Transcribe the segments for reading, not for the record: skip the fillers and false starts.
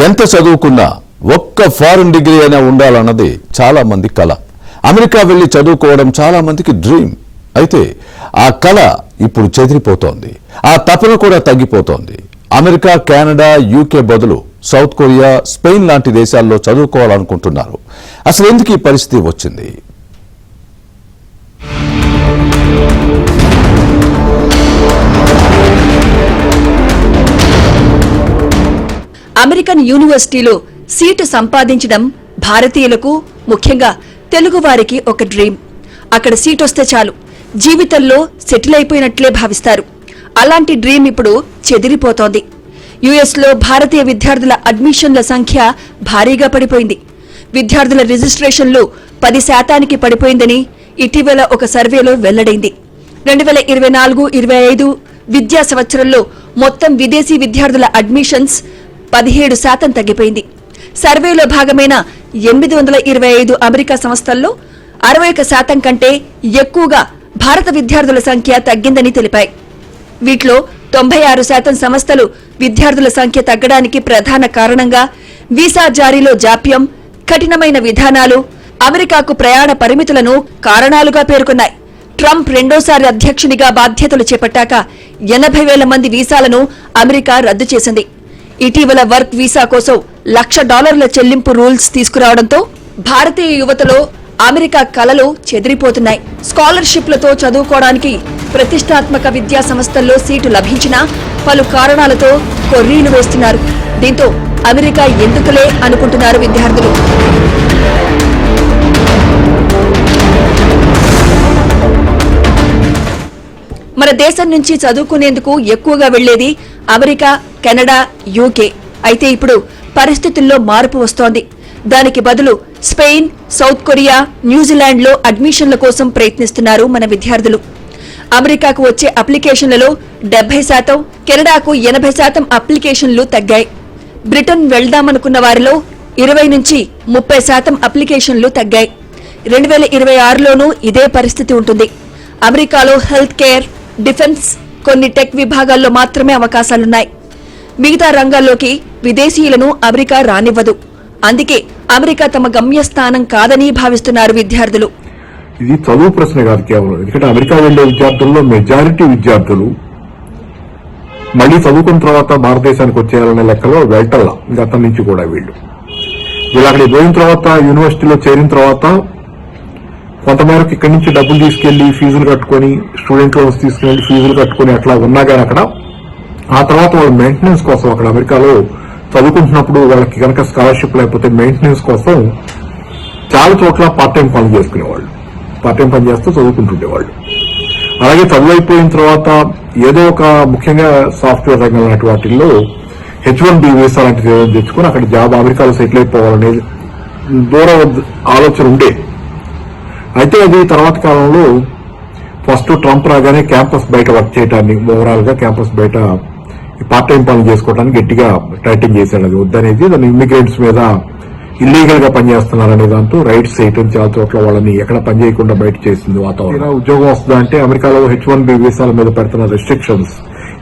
ఎంత చదువుకున్నా ఒక్క ఫారెన్ డిగ్రీ అయినా ఉండాలన్నది చాలా మంది కల. అమెరికా వెళ్లి చదువుకోవడం చాలా మందికి డ్రీమ్. అయితే ఆ కల ఇప్పుడు చెదిరిపోతోంది. ఆ తపన కూడా తగ్గిపోతోంది. అమెరికా, కెనడా, యూకే బదులు సౌత్ కొరియా, స్పెయిన్ లాంటి దేశాల్లో చదువుకోవాలనుకుంటున్నారు. అసలు ఎందుకు ఈ పరిస్థితి వచ్చింది? అమెరికన్ యూనివర్సిటీలో సీటు సంపాదించడం భారతీయులకు, ముఖ్యంగా తెలుగువారికి ఒక డ్రీమ్. అక్కడ సీట్ వస్తే చాలు, జీవితంలో సెటిల్ అయిపోయినట్లే భావిస్తారు. అలాంటి డ్రీమ్ ఇప్పుడు చెదిరిపోతోంది. యుఎస్లో భారతీయ విద్యార్థుల అడ్మిషన్ల సంఖ్య భారీగా పడిపోయింది. విద్యార్థుల రిజిస్ట్రేషన్లు 10% పడిపోయిందని ఇటీవల ఒక సర్వేలో వెల్లడైంది. 2024-25 విద్యా సంవత్సరంలో మొత్తం విదేశీ విద్యార్థుల అడ్మిషన్స్ 17% తగ్గిపోయింది. సర్వేలో భాగమైన 825 అమెరికా సంస్థల్లో 61% కంటే ఎక్కువగా భారత విద్యార్థుల సంఖ్య తగ్గిందని తెలిపాయి. వీటిలో 96% సంస్థలు విద్యార్థుల సంఖ్య తగ్గడానికి ప్రధాన కారణంగా వీసా జారీలో జాప్యం, కఠినమైన విధానాలు, అమెరికాకు ప్రయాణ పరిమితులను కారణాలుగా పేర్కొన్నాయి. ట్రంప్ రెండోసారి అధ్యక్షునిగా బాధ్యతలు చేపట్టాక 80,000 మంది వీసాలను అమెరికా రద్దు చేసింది. ఇటీవల వర్క్ వీసా కోసం $1,00,000 చెల్లింపు రూల్స్ తీసుకురావడంతో భారతీయ యువతలో అమెరికా కలలు చెదిరిపోతున్నాయి. స్కాలర్షిప్లతో చదువుకోవడానికి ప్రతిష్టాత్మక విద్యా సంస్థల్లో సీటు లభించినా పలు కారణాలతో కొర్రీలు వేస్తున్నారు. దీంతో అమెరికా ఎందుకులే అనుకుంటున్నారు విద్యార్థులు. మన దేశం నుంచి చదువుకునేందుకు ఎక్కువగా వెళ్లేది అమెరికా, కెనడా, యూకే. అయితే ఇప్పుడు పరిస్థితుల్లో మార్పు వస్తోంది. దానికి బదులు స్పెయిన్, సౌత్ కొరియా, న్యూజిలాండ్లో అడ్మిషన్ల కోసం ప్రయత్నిస్తున్నారు మన విద్యార్థులు. అమెరికాకు వచ్చే అప్లికేషన్లలో 70%, కెనడాకు 80% అప్లికేషన్లు తగ్గాయి. బ్రిటన్ వెళ్దామనుకున్న వారిలో 20-30% అప్లికేషన్లు తగ్గాయి. 2026లోనూ ఇదే పరిస్థితి ఉంటుంది. అమెరికాలో హెల్త్ కేర్, డిఫెన్స్, కొన్ని టెక్ విభాగాల్లో మాత్రమే అవకాశాలున్నాయి. మిగతా రంగాల్లోకి విదేశీయులను అమెరికా రానివ్వదు. అందుకే అమెరికా తమ గమ్యస్థానం కాదని భావిస్తున్నారు విద్యార్థులు. ఇది చదువు ప్రశ్న కాదు కేవలం. ఎందుకంటే అమెరికా వెళ్లే విద్యార్థుల్లో మెజారిటీ విద్యార్థులు మళ్లీ చదువుకున్న తర్వాత భారతదేశానికి వచ్చేయాలనే లెక్కలో వెళ్ళటల్లా గతం నుంచి కూడా. వీళ్ళు అక్కడికి పోయిన తర్వాత యూనివర్సిటీలో చేరిన తర్వాత కొంతమేరకు ఇక్కడి నుంచి డబ్బులు తీసుకెళ్లి ఫీజులు కట్టుకుని, స్టూడెంట్ లోన్స్ తీసుకెళ్లి ఫీజులు కట్టుకుని అట్లా ఉన్నా కానీ అక్కడ ఆ తర్వాత వాళ్ళ మెయింటెనెన్స్ కోసం అక్కడ అమెరికాలో చదువుకుంటున్నప్పుడు వాళ్ళకి కనుక స్కాలర్షిప్ లేకపోతే మెయింటెనెన్స్ కోసం చాలా చోట్ల పార్ట్ టైం పనులు చేసుకునేవాళ్ళు. పార్ట్ టైం పని చేస్తూ చదువుకుంటుండేవాళ్ళు. అలాగే చదువు అయిపోయిన తర్వాత ఏదో ఒక ముఖ్యంగా సాఫ్ట్వేర్ రంగం లాంటి వాటిల్లో H-1B వీసా లాంటిది ఏదో తెచ్చుకుని అక్కడ జాబ్ అమెరికాలో సెటిల్ అయిపోవాలనేది దూర ఆలోచన ఉండే. అయితే అది తర్వాత కాలంలో ఫస్ట్ ట్రంప్ రాగానే క్యాంపస్ బయట వర్క్ చేయడాన్ని, ఓవరాల్ గా క్యాంపస్ బయట పార్ట్ టైం పనులు చేసుకోవడానికి గట్టిగా టైటింగ్ చేశాడు. అది వద్దనేది దాని ఇమిగ్రెంట్స్ మీద ఇల్లీగల్ గా పనిచేస్తున్నారనే దాంతో రైట్స్ చేయటం, చాలా చోట్ల వాళ్ళని ఎక్కడ పని చేయకుండా బయట చేసింది వాతావరణం. ఉద్యోగం వస్తుందా అంటే అమెరికాలో H-1B వీసాల మీద పెడుతున్న రెస్ట్రిక్షన్స్.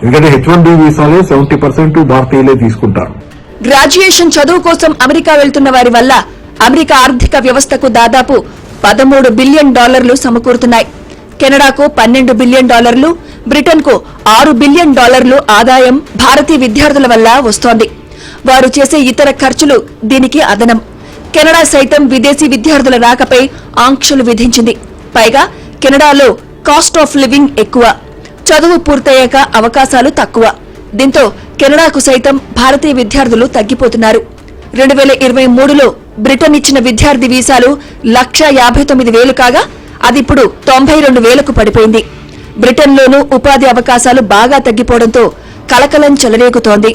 ఎందుకంటే H-1B వీసాలే 70% భారతీయులే తీసుకుంటారు. గ్రాడ్యుయేషన్ చదువు కోసం అమెరికా వెళ్తున్న వారి వల్ల అమెరికా ఆర్థిక వ్యవస్థకు దాదాపు $13 బిలియన్ సమకూరుతున్నాయి. కెనడాకు $12 బిలియన్, బ్రిటన్ కు $6 బిలియన్ ఆదాయం భారతీయ విద్యార్థుల వల్ల వస్తోంది. వారు చేసే ఇతర ఖర్చులు దీనికి అదనం. కెనడా సైతం విదేశీ విద్యార్థుల రాకపై ఆంక్షలు విధించింది. పైగా కెనడాలో కాస్ట్ ఆఫ్ లివింగ్ ఎక్కువ, చదువు పూర్తయ్యాక అవకాశాలు తక్కువ. దీంతో కెనడాకు సైతం భారతీయ విద్యార్థులు తగ్గిపోతున్నారు. 2023లో బ్రిటన్ ఇచ్చిన విద్యార్థి వీసాలు 1,59,000 కాగా అదిప్పుడు 92,000కు పడిపోయింది. బ్రిటన్లోనూ ఉపాధి అవకాశాలు బాగా తగ్గిపోవడంతో కలకలం చెలరేగుతోంది.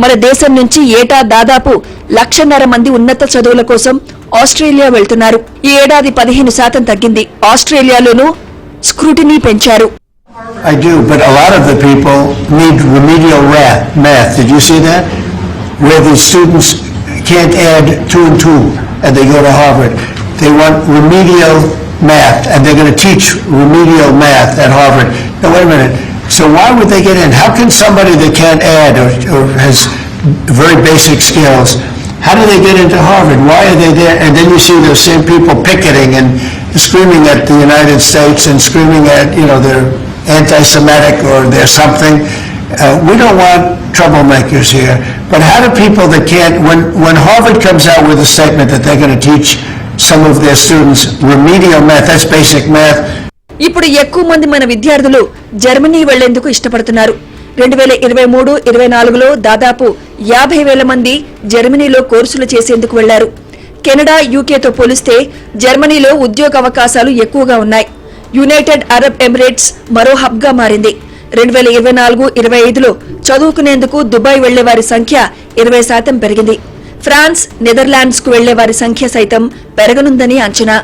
మన దేశం నుంచి ఏటా దాదాపు 1,50,000 మంది ఉన్నత చదువుల కోసం ఆస్ట్రేలియా వెళ్తున్నారు. ఈ ఏడాది 15% తగ్గింది. ఆస్ట్రేలియాలోనూ స్క్రూటినీ పెంచారు. I do, but a lot of the people need remedial math. Did you see that? Where the students can't add 2 and 2 and they go to Harvard. They want remedial math and they're going to teach remedial math at Harvard. Now wait a minute. So why would they get in? How can somebody that can't add or has very basic skills. How do they get into Harvard? Why are they there? And then you see those same people picketing and screaming at the United States and screaming at, they're anti-Semitic or they're something. We don't want troublemakers here. But how do people that can't, when Harvard comes out with a statement that they're going to teach some of their students remedial math, that's basic math. ఇప్పుడు ఎక్కువ మంది మన విద్యార్థులు Germany వెళ్లేందుకు ఇష్టపడుతున్నారు. 2023-24లో దాదాపు 50,000 మంది జర్మనీలో కోర్సులు చేసేందుకు వెళ్లారు. కెనడా, యూకేతో పోలిస్తే జర్మనీలో ఉద్యోగ అవకాశాలు ఎక్కువగా ఉన్నాయి. యునైటెడ్ అరబ్ ఎమిరేట్స్ మరో హబ్గా మారింది. 2024-25లో చదువుకునేందుకు దుబాయ్ వెళ్లే వారి సంఖ్య 20% పెరిగింది. ఫ్రాన్స్, నెదర్లాండ్స్ కు వెళ్లే వారి సంఖ్య సైతం పెరగనుందని అంచనా.